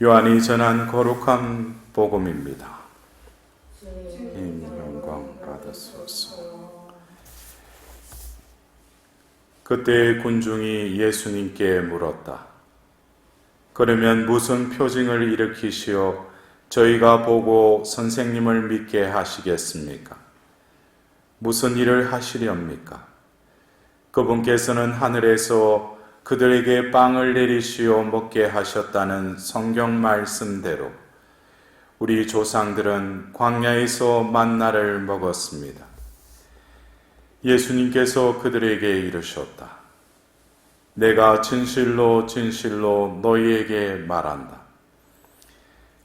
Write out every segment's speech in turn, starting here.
요한이 전한 거룩한 복음입니다. 주님 영광 받으소서. 그때 군중이 예수님께 물었다. 그러면 무슨 표징을 일으키시어 저희가 보고 선생님을 믿게 하시겠습니까? 무슨 일을 하시렵니까? 그분께서는 하늘에서 그들에게 빵을 내리시어 먹게 하셨다는 성경 말씀대로 우리 조상들은 광야에서 만나를 먹었습니다. 예수님께서 그들에게 이르셨다. 내가 진실로 진실로 너희에게 말한다.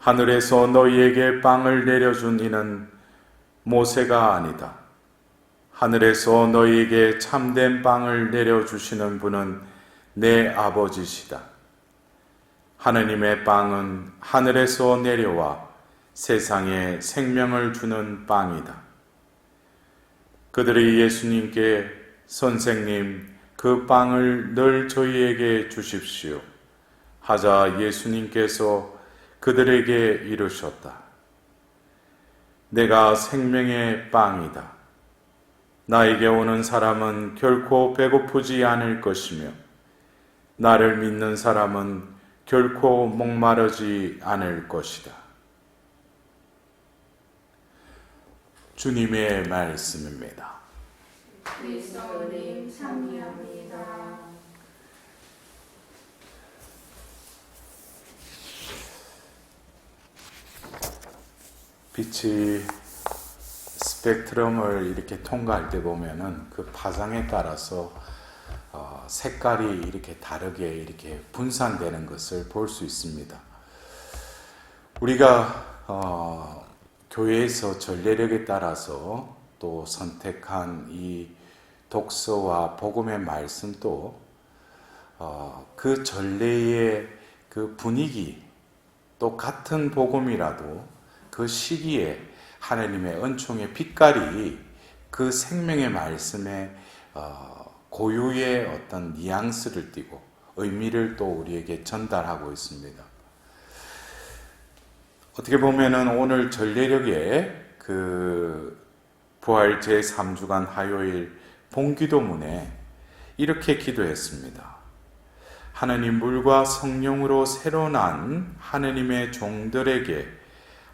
하늘에서 너희에게 빵을 내려준 이는 모세가 아니다. 하늘에서 너희에게 참된 빵을 내려주시는 분은 내 아버지시다. 하느님의 빵은 하늘에서 내려와 세상에 생명을 주는 빵이다. 그들이 예수님께 선생님, 그 빵을 늘 저희에게 주십시오 하자 예수님께서 그들에게 이르셨다. 내가 생명의 빵이다. 나에게 오는 사람은 결코 배고프지 않을 것이며 나를 믿는 사람은 결코 목마르지 않을 것이다. 주님의 말씀입니다. 그리스도님 참여합니다. 빛이 스펙트럼을 이렇게 통과할 때 보면은 그 파장에 따라서 색깔이 이렇게 다르게 이렇게 분산되는 것을 볼 수 있습니다. 우리가 교회에서 전례력에 따라서 또 선택한 이 독서와 복음의 말씀도 그 전례의 그 분위기 또 같은 복음이라도 그 시기에 하나님의 은총의 빛깔이 그 생명의 말씀에 고유의 어떤 뉘앙스를 띠고 의미를 또 우리에게 전달하고 있습니다. 어떻게 보면은 오늘 전례력의 그 부활 제3주간 화요일 봉기도문에 이렇게 기도했습니다. 하느님 물과 성령으로 새로 난 하느님의 종들에게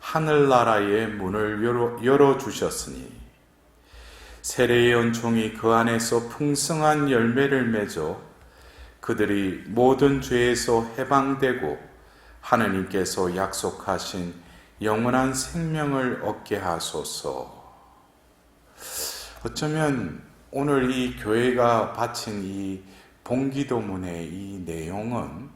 하늘나라의 문을 열어주셨으니 세례의 은총이 그 안에서 풍성한 열매를 맺어 그들이 모든 죄에서 해방되고 하느님께서 약속하신 영원한 생명을 얻게 하소서. 어쩌면 오늘 이 교회가 바친 이 봉기도문의 이 내용은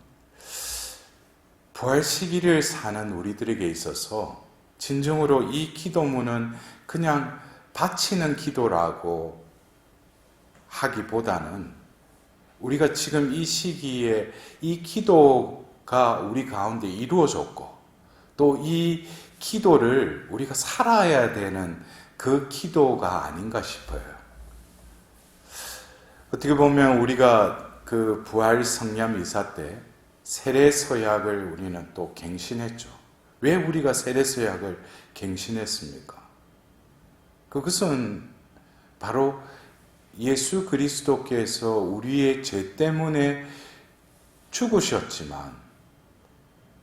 부활 시기를 사는 우리들에게 있어서 진정으로 이 기도문은 그냥 바치는 기도라고 하기보다는 우리가 지금 이 시기에 이 기도가 우리 가운데 이루어졌고 또 이 기도를 우리가 살아야 되는 그 기도가 아닌가 싶어요. 어떻게 보면 우리가 그 부활 성령 미사 때 세례 서약을 우리는 또 갱신했죠. 왜 우리가 세례 서약을 갱신했습니까? 그것은 바로 예수 그리스도께서 우리의 죄 때문에 죽으셨지만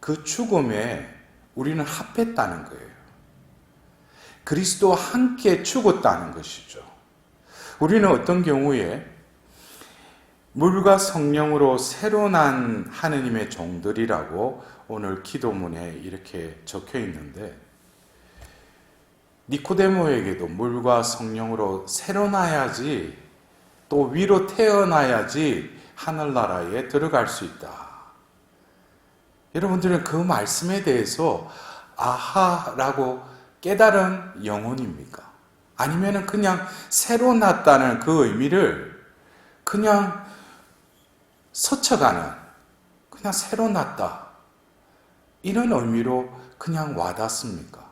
그 죽음에 우리는 합했다는 거예요. 그리스도와 함께 죽었다는 것이죠. 우리는 어떤 경우에 물과 성령으로 새로 난 하느님의 종들이라고 오늘 기도문에 이렇게 적혀 있는데 니코데모에게도 물과 성령으로 새로 나야지 또 위로 태어나야지 하늘나라에 들어갈 수 있다. 여러분들은 그 말씀에 대해서 아하라고 깨달은 영혼입니까? 아니면 그냥 새로 났다는 그 의미를 그냥 스쳐가는 그냥 새로 났다 이런 의미로 그냥 와닿습니까?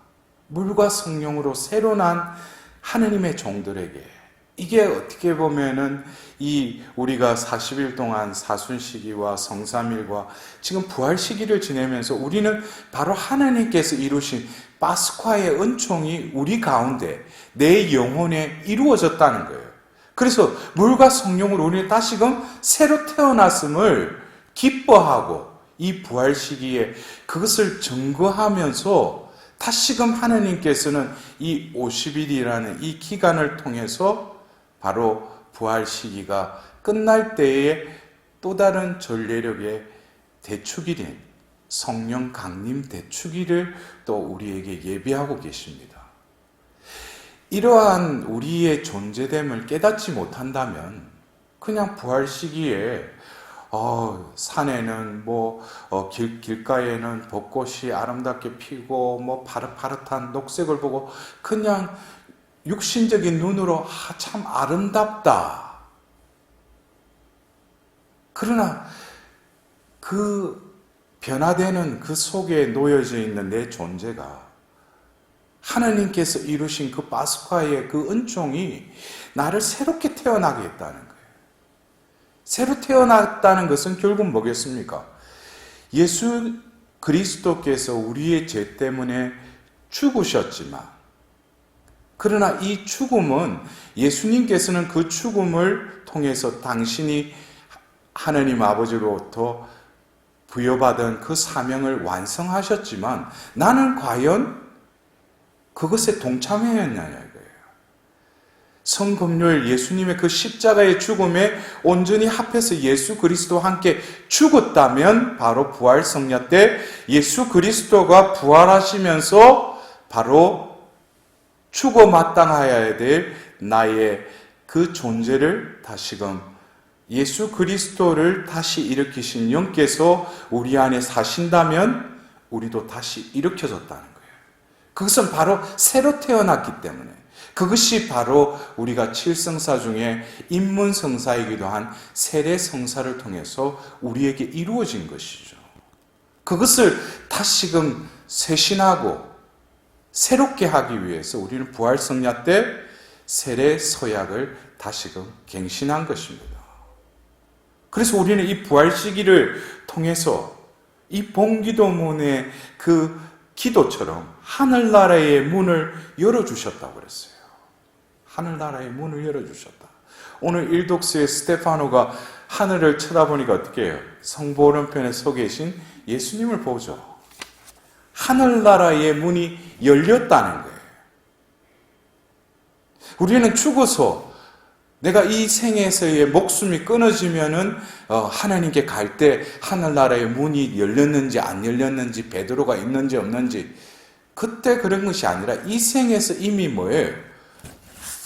물과 성령으로 새로 난 하느님의 종들에게 이게 어떻게 보면은 이 우리가 40일 동안 사순 시기와 성삼일과 지금 부활 시기를 지내면서 우리는 바로 하나님께서 이루신 파스쿠아의 은총이 우리 가운데 내 영혼에 이루어졌다는 거예요. 그래서 물과 성령으로 우리는 다시금 새로 태어났음을 기뻐하고 이 부활 시기에 그것을 증거하면서 다시금 하나님께서는 이 50일이라는 이 기간을 통해서 바로 부활 시기가 끝날 때에 또 다른 전례력의 대축일인 성령 강림 대축일을 또 우리에게 예비하고 계십니다. 이러한 우리의 존재됨을 깨닫지 못한다면 그냥 부활 시기에 산에는 길가에는 벚꽃이 아름답게 피고 파릇파릇한 녹색을 보고 그냥 육신적인 눈으로 참 아름답다. 그러나 그 변화되는 그 속에 놓여져 있는 내 존재가 하나님께서 이루신 그 파스쿠아의 그 은총이 나를 새롭게 태어나게 했다는 거예요. 새로 태어났다는 것은 결국 뭐겠습니까? 예수 그리스도께서 우리의 죄 때문에 죽으셨지만 그러나 이 죽음은 예수님께서는 그 죽음을 통해서 당신이 하나님 아버지로부터 부여받은 그 사명을 완성하셨지만 나는 과연 그것에 동참했느냐 이거예요. 성금요일 예수님의 그 십자가의 죽음에 온전히 합해서 예수 그리스도와 함께 죽었다면 바로 부활 성야 때 예수 그리스도가 부활하시면서 바로 죽어 마땅하여야 될 나의 그 존재를 다시금 예수 그리스도를 다시 일으키신 영께서 우리 안에 사신다면 우리도 다시 일으켜졌다는 거예요. 그것은 바로 새로 태어났기 때문에 그것이 바로 우리가 칠성사 중에 입문성사이기도 한 세례성사를 통해서 우리에게 이루어진 것이죠. 그것을 다시금 쇄신하고 새롭게 하기 위해서 우리는 부활성야 때 세례 서약을 다시금 갱신한 것입니다. 그래서 우리는 이 부활 시기를 통해서 이 봉기도문의 그 기도처럼 하늘나라의 문을 열어주셨다고 그랬어요. 하늘나라의 문을 열어주셨다. 오늘 일독스의 스테파노가 하늘을 쳐다보니까 어떻게 해요? 성보론편에 서 계신 예수님을 보죠. 하늘나라의 문이 열렸다는 거예요. 우리는 죽어서 내가 이 생에서의 목숨이 끊어지면은 하나님께 갈 때 하늘나라의 문이 열렸는지 안 열렸는지 베드로가 있는지 없는지 그때 그런 것이 아니라 이 생에서 이미 뭐예요?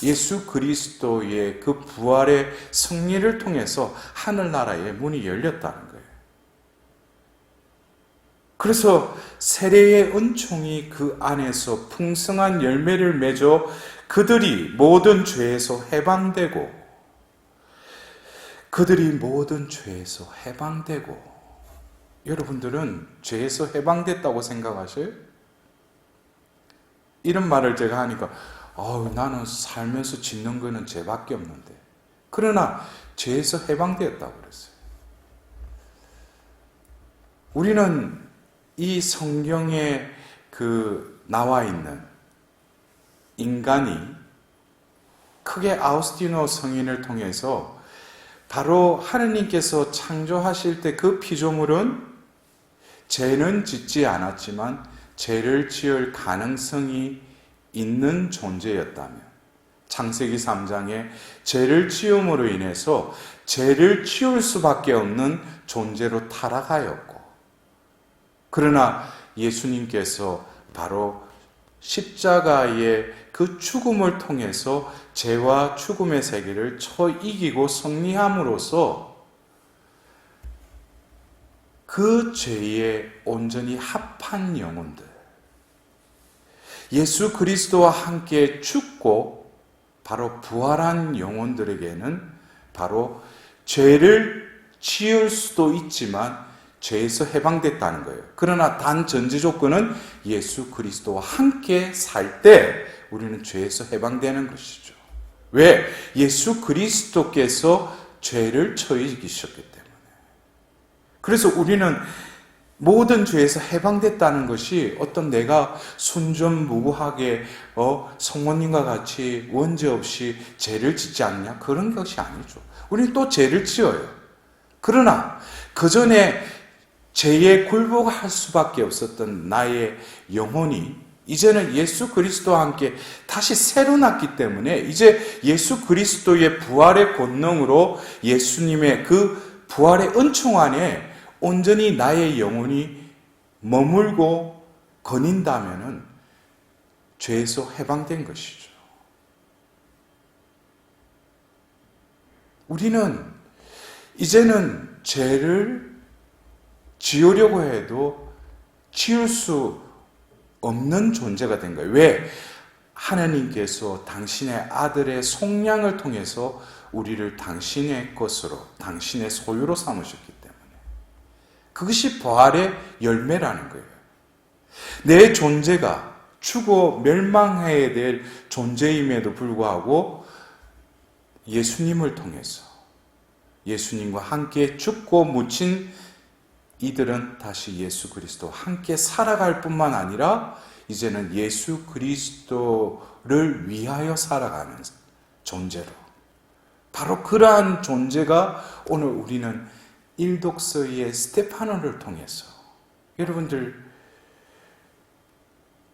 예수 그리스도의 그 부활의 승리를 통해서 하늘나라의 문이 열렸다는 거예요. 그래서 세례의 은총이 그 안에서 풍성한 열매를 맺어 그들이 모든 죄에서 해방되고 여러분들은 죄에서 해방됐다고 생각하셔요? 이런 말을 제가 하니까 나는 살면서 짓는 거는 죄밖에 없는데 그러나 죄에서 해방되었다고 그랬어요. 우리는 이 성경에 나와 있는 인간이 크게 아우스티노 성인을 통해서 바로 하느님께서 창조하실 때 그 피조물은 죄는 짓지 않았지만 죄를 지을 가능성이 있는 존재였다면 창세기 3장에 죄를 지음으로 인해서 죄를 지을 수밖에 없는 존재로 타락하였고 그러나 예수님께서 바로 십자가의 그 죽음을 통해서 죄와 죽음의 세계를 이기고 승리함으로써 그 죄에 온전히 합한 영혼들, 예수 그리스도와 함께 죽고 바로 부활한 영혼들에게는 바로 죄를 지을 수도 있지만 죄에서 해방됐다는 거예요. 그러나 단 전제 조건은 예수 그리스도와 함께 살 때 우리는 죄에서 해방되는 것이죠. 왜? 예수 그리스도께서 죄를 처해주셨기 때문에. 그래서 우리는 모든 죄에서 해방됐다는 것이 어떤 내가 순전무구하게 성모님과 같이 원죄 없이 죄를 짓지 않냐? 그런 것이 아니죠. 우리는 또 죄를 지어요. 그러나 그 전에 죄에 굴복할 수밖에 없었던 나의 영혼이 이제는 예수 그리스도와 함께 다시 새로 났기 때문에 이제 예수 그리스도의 부활의 권능으로 예수님의 그 부활의 은총 안에 온전히 나의 영혼이 머물고 거닌다면은 죄에서 해방된 것이죠. 우리는 이제는 죄를 지으려고 해도 지을 수 없는 존재가 된 거예요. 왜? 하나님께서 당신의 아들의 속량을 통해서 우리를 당신의 것으로, 당신의 소유로 삼으셨기 때문에. 그것이 부활의 열매라는 거예요. 내 존재가 죽어 멸망해야 될 존재임에도 불구하고 예수님을 통해서 예수님과 함께 죽고 묻힌 이들은 다시 예수 그리스도와 함께 살아갈 뿐만 아니라 이제는 예수 그리스도를 위하여 살아가는 존재로, 바로 그러한 존재가 오늘 우리는 일독서의 스테파노를 통해서, 여러분들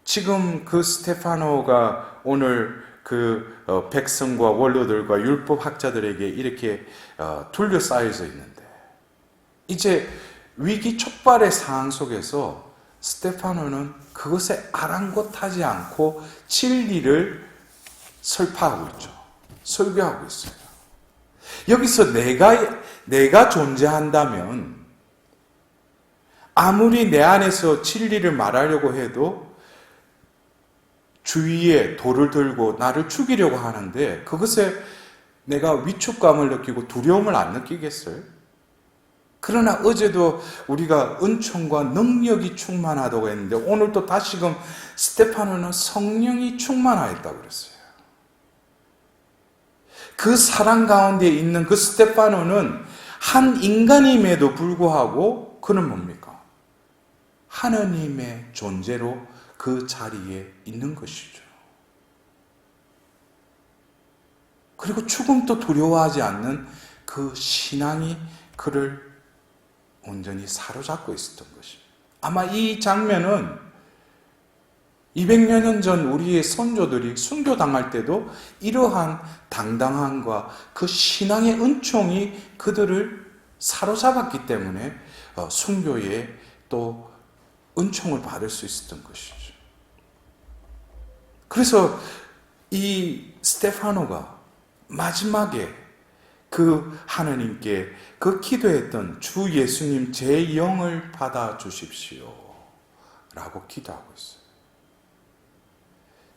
지금 그 스테파노가 오늘 그 백성과 원로들과 율법학자들에게 이렇게 둘러싸여져 있는데, 이제 위기 촉발의 상황 속에서 스테파노는 그것에 아랑곳하지 않고 진리를 설파하고 있죠. 설교하고 있어요. 여기서 내가 존재한다면 아무리 내 안에서 진리를 말하려고 해도 주위에 돌을 들고 나를 죽이려고 하는데 그것에 내가 위축감을 느끼고 두려움을 안 느끼겠어요? 그러나 어제도 우리가 은총과 능력이 충만하다고 했는데 오늘도 다시금 스테파노는 성령이 충만하였다고 그랬어요. 그 사랑 가운데 있는 그 스테파노는 한 인간임에도 불구하고 그는 뭡니까? 하느님의 존재로 그 자리에 있는 것이죠. 그리고 죽음도 두려워하지 않는 그 신앙이 그를 온전히 사로잡고 있었던 것입니다. 아마 이 장면은 200여 년 전 우리의 선조들이 순교당할 때도 이러한 당당함과 그 신앙의 은총이 그들을 사로잡았기 때문에 순교에 또 은총을 받을 수 있었던 것이죠. 그래서 이 스테파노가 마지막에 그 하나님께 그 기도했던 주 예수님 제 영을 받아 주십시오 라고 기도하고 있어요.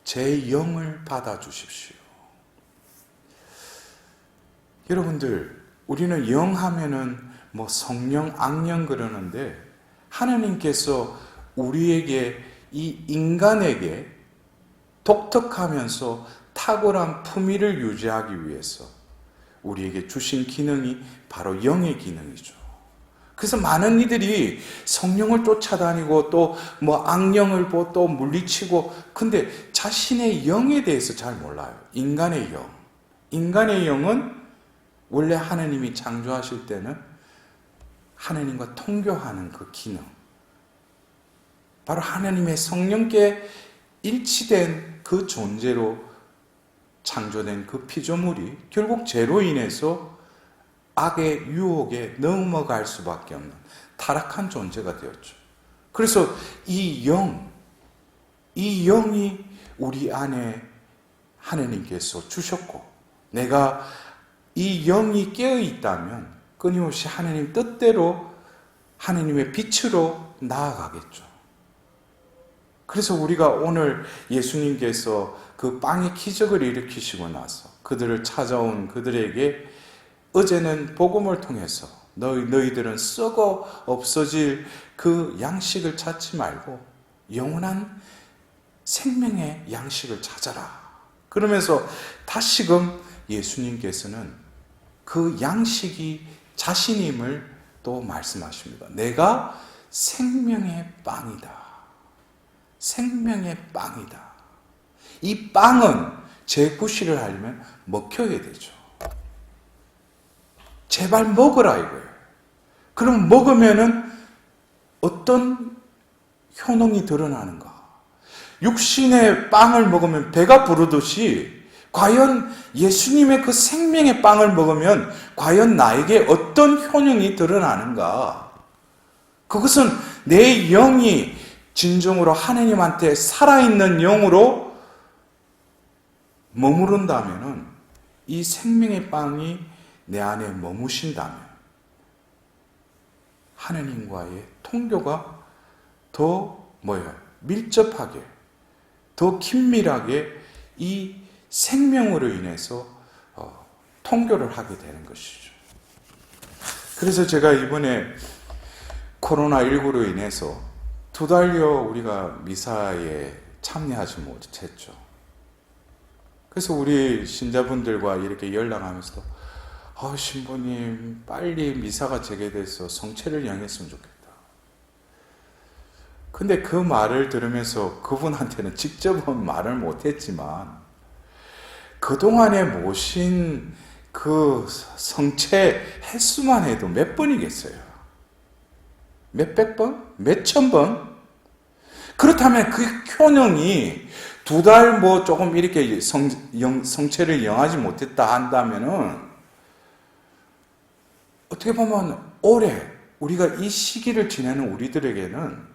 제 영을 받아 주십시오. 여러분들, 우리는 영 하면은 뭐 성령, 악령 그러는데 하나님께서 우리에게 이 인간에게 독특하면서 탁월한 품위를 유지하기 위해서 우리에게 주신 기능이 바로 영의 기능이죠. 그래서 많은 이들이 성령을 쫓아다니고 또 뭐 악령을 또 물리치고, 근데 자신의 영에 대해서 잘 몰라요. 인간의 영. 인간의 영은 원래 하나님이 창조하실 때는 하나님과 통교하는 그 기능, 바로 하나님의 성령께 일치된 그 존재로 창조된 그 피조물이 결국 죄로 인해서 악의 유혹에 넘어갈 수밖에 없는 타락한 존재가 되었죠. 그래서 이 영이 우리 안에 하나님께서 주셨고, 내가 이 영이 깨어 있다면 끊임없이 하나님 뜻대로 하나님의 빛으로 나아가겠죠. 그래서 우리가 오늘 예수님께서 그 빵의 기적을 일으키시고 나서 그들을 찾아온 그들에게 어제는 복음을 통해서 너희들은 썩어 없어질 그 양식을 찾지 말고 영원한 생명의 양식을 찾아라. 그러면서 다시금 예수님께서는 그 양식이 자신임을 또 말씀하십니다. 내가 생명의 빵이다. 생명의 빵이다. 이 빵은 제 구실을 하려면 먹혀야 되죠. 제발 먹으라 이거예요. 그럼 먹으면은 어떤 효능이 드러나는가? 육신의 빵을 먹으면 배가 부르듯이 과연 예수님의 그 생명의 빵을 먹으면 과연 나에게 어떤 효능이 드러나는가? 그것은 내 영이 진정으로 하나님한테 살아있는 영으로 머무른다면은 이 생명의 빵이 내 안에 머무신다면 하나님과의 통교가 더 밀접하게, 더 긴밀하게 이 생명으로 인해서 통교를 하게 되는 것이죠. 그래서 제가 이번에 코로나19로 인해서 2달여 우리가 미사에 참여하지 못했죠. 그래서 우리 신자분들과 이렇게 연락하면서도 신부님 빨리 미사가 재개돼서 성체를 영했으면 좋겠다. 근데 그 말을 들으면서 그분한테는 직접은 말을 못했지만 그동안에 모신 그 성체 횟수만 해도 몇 번이겠어요? 몇백 번? 몇천 번? 그렇다면 그 효능이 2달 조금 이렇게 성체를 영하지 못했다 한다면은 어떻게 보면 올해 우리가 이 시기를 지내는 우리들에게는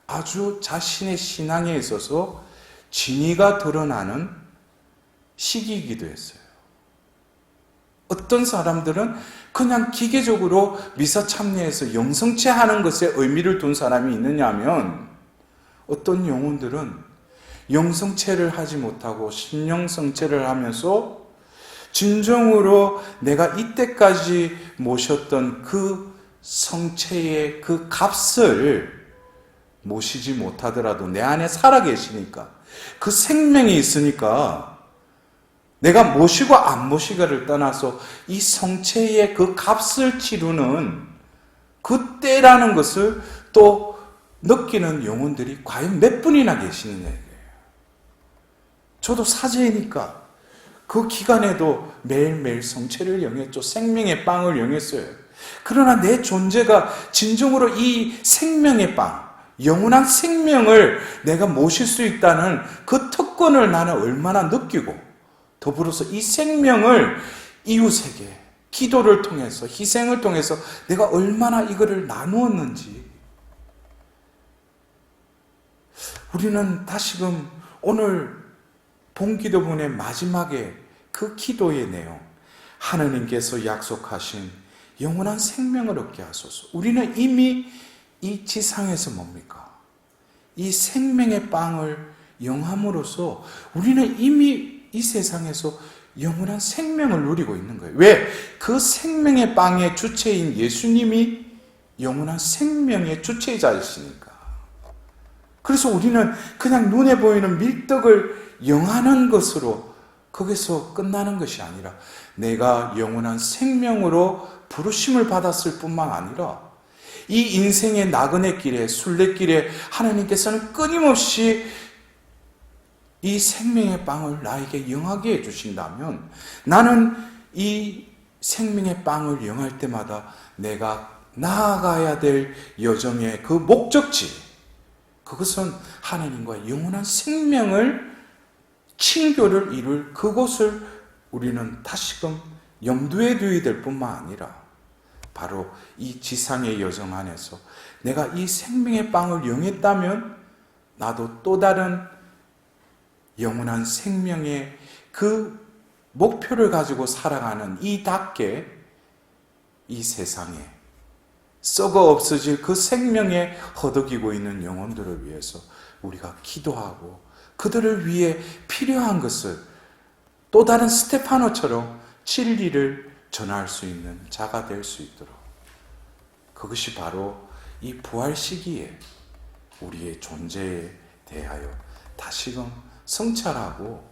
아주 자신의 신앙에 있어서 진의가 드러나는 시기이기도 했어요. 어떤 사람들은 그냥 기계적으로 미사 참여해서 영성체 하는 것에 의미를 둔 사람이 있느냐 하면 어떤 영혼들은 영성체를 하지 못하고 신령성체를 하면서 진정으로 내가 이때까지 모셨던 그 성체의 그 값을 모시지 못하더라도 내 안에 살아계시니까 그 생명이 있으니까 내가 모시고 안 모시고를 떠나서 이 성체의 그 값을 치르는 그때라는 것을 또 느끼는 영혼들이 과연 몇 분이나 계시느냐 이거예요. 저도 사제이니까 그 기간에도 매일매일 성체를 영했죠. 생명의 빵을 영했어요. 그러나 내 존재가 진정으로 이 생명의 빵, 영원한 생명을 내가 모실 수 있다는 그 특권을 나는 얼마나 느끼고 더불어서 이 생명을 이웃에게 기도를 통해서 희생을 통해서 내가 얼마나 이거를 나누었는지 우리는 다시금 오늘 본기도문의 마지막에 그 기도의 내용 하느님께서 약속하신 영원한 생명을 얻게 하소서. 우리는 이미 이 지상에서 뭡니까? 이 생명의 빵을 영함으로써 우리는 이미 이 세상에서 영원한 생명을 누리고 있는 거예요. 왜? 그 생명의 빵의 주체인 예수님이 영원한 생명의 주체자이시니까. 그래서 우리는 그냥 눈에 보이는 밀떡을 영하는 것으로 거기서 끝나는 것이 아니라 내가 영원한 생명으로 부르심을 받았을 뿐만 아니라 이 인생의 나그네 길에 순례길에 하나님께서는 끊임없이 이 생명의 빵을 나에게 영하게 해주신다면 나는 이 생명의 빵을 영할 때마다 내가 나아가야 될 여정의 그 목적지 그것은 하나님과 영원한 생명을 친교를 이룰 그곳을 우리는 다시금 염두에 두어야 될 뿐만 아니라 바로 이 지상의 여정 안에서 내가 이 생명의 빵을 영했다면 나도 또 다른 영원한 생명의 그 목표를 가지고 살아가는 이답게 이 세상에 썩어 없어질 그 생명에 허덕이고 있는 영혼들을 위해서 우리가 기도하고 그들을 위해 필요한 것을 또 다른 스테파노처럼 진리를 전할 수 있는 자가 될 수 있도록 그것이 바로 이 부활 시기에 우리의 존재에 대하여 다시금 성찰하고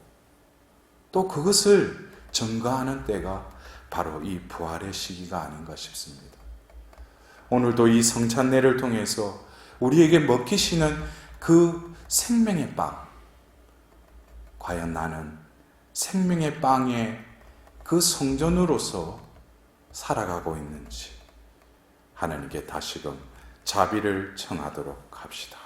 또 그것을 증거하는 때가 바로 이 부활의 시기가 아닌가 싶습니다. 오늘도 이 성찬례를 통해서 우리에게 먹히시는 그 생명의 빵, 과연 나는 생명의 빵의 그 성전으로서 살아가고 있는지 하나님께 다시금 자비를 청하도록 합시다.